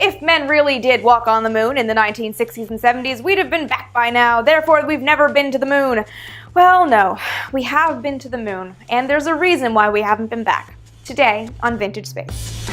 If men really did walk on the moon in the 1960s and 70s, we'd have been back by now, therefore we've never been to the moon. Well, no, we have been to the moon, and there's a reason why we haven't been back. Today on Vintage Space.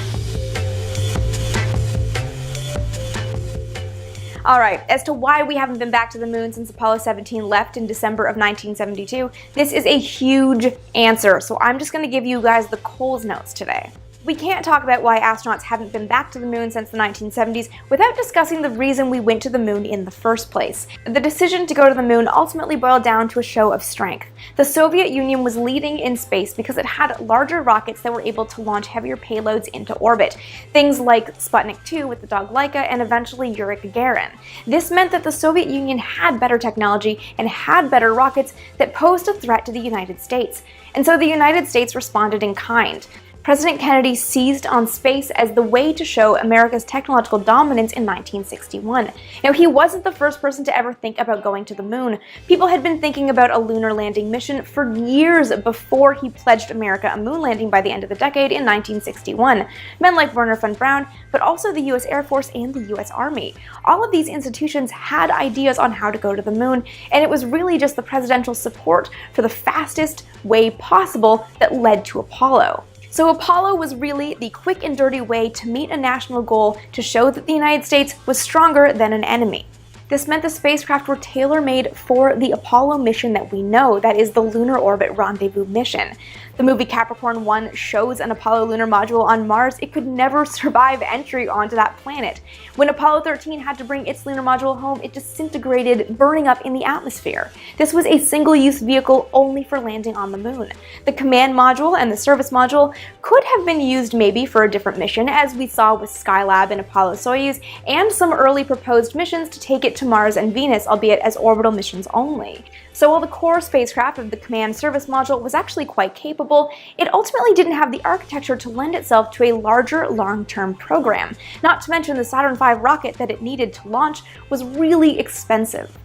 Alright, as to why we haven't been back to the moon since Apollo 17 left in December of 1972, this is a huge answer, so I'm just going to give you guys the Coles Notes today. We can't talk about why astronauts haven't been back to the moon since the 1970s without discussing the reason we went to the moon in the first place. The decision to go to the moon ultimately boiled down to a show of strength. The Soviet Union was leading in space because it had larger rockets that were able to launch heavier payloads into orbit. Things like Sputnik 2 with the dog Laika and eventually Yuri Gagarin. This meant that the Soviet Union had better technology and had better rockets that posed a threat to the United States. And so the United States responded in kind. President Kennedy seized on space as the way to show America's technological dominance in 1961. Now, he wasn't the first person to ever think about going to the moon. People had been thinking about a lunar landing mission for years before he pledged America a moon landing by the end of the decade in 1961. Men like Wernher von Braun, but also the US Air Force and the US Army. All of these institutions had ideas on how to go to the moon, and it was really just the presidential support for the fastest way possible that led to Apollo. So Apollo was really the quick and dirty way to meet a national goal to show that the United States was stronger than an enemy. This meant the spacecraft were tailor-made for the Apollo mission that we know, that is the Lunar Orbit Rendezvous mission. The movie Capricorn 1 shows an Apollo lunar module on Mars. It could never survive entry onto that planet. When Apollo 13 had to bring its lunar module home, it disintegrated, burning up in the atmosphere. This was a single-use vehicle only for landing on the moon. The command module and the service module could have been used maybe for a different mission, as we saw with Skylab and Apollo-Soyuz, and some early proposed missions to take it to Mars and Venus, albeit as orbital missions only. So while the core spacecraft of the command service module was actually quite capable, it ultimately didn't have the architecture to lend itself to a larger long-term program. Not to mention the Saturn V rocket that it needed to launch was really expensive.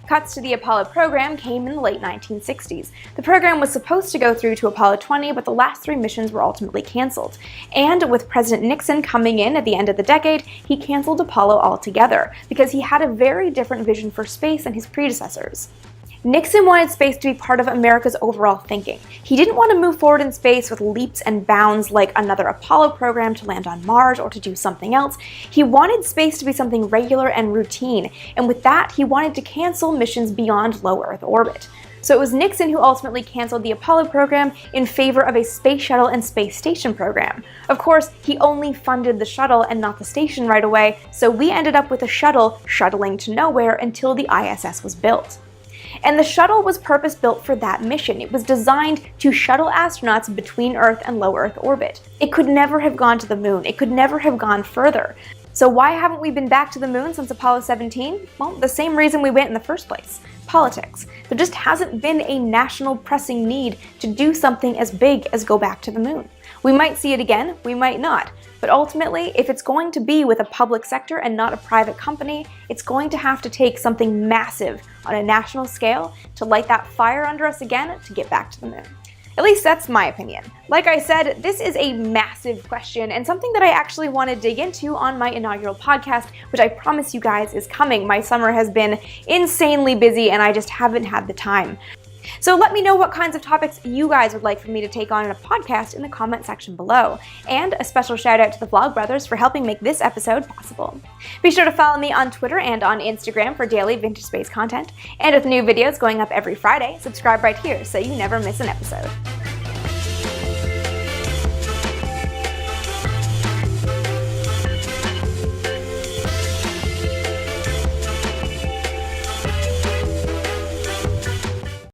Cuts to the Apollo program came in the late 1960s. The program was supposed to go through to Apollo 20, but the last 3 missions were ultimately cancelled. And with President Nixon coming in at the end of the decade, he cancelled Apollo altogether, because he had a very different vision for space than his predecessors. Nixon wanted space to be part of America's overall thinking. He didn't want to move forward in space with leaps and bounds like another Apollo program to land on Mars or to do something else. He wanted space to be something regular and routine, and with that, he wanted to cancel missions beyond low Earth orbit. So it was Nixon who ultimately canceled the Apollo program in favor of a space shuttle and space station program. Of course, he only funded the shuttle and not the station right away, so we ended up with a shuttle shuttling to nowhere until the ISS was built. And the shuttle was purpose-built for that mission. It was designed to shuttle astronauts between Earth and low Earth orbit. It could never have gone to the moon. It could never have gone further. So why haven't we been back to the moon since Apollo 17? Well, the same reason we went in the first place. Politics. There just hasn't been a national pressing need to do something as big as go back to the moon. We might see it again, we might not. But ultimately, if it's going to be with a public sector and not a private company, it's going to have to take something massive on a national scale to light that fire under us again to get back to the moon. At least that's my opinion. Like I said, this is a massive question and something that I actually want to dig into on my inaugural podcast, which I promise you guys is coming. My summer has been insanely busy and I just haven't had the time. So let me know what kinds of topics you guys would like for me to take on in a podcast in the comment section below. And a special shout out to the Vlogbrothers for helping make this episode possible. Be sure to follow me on Twitter and on Instagram for daily Vintage Space content. And with new videos going up every Friday, subscribe right here so you never miss an episode.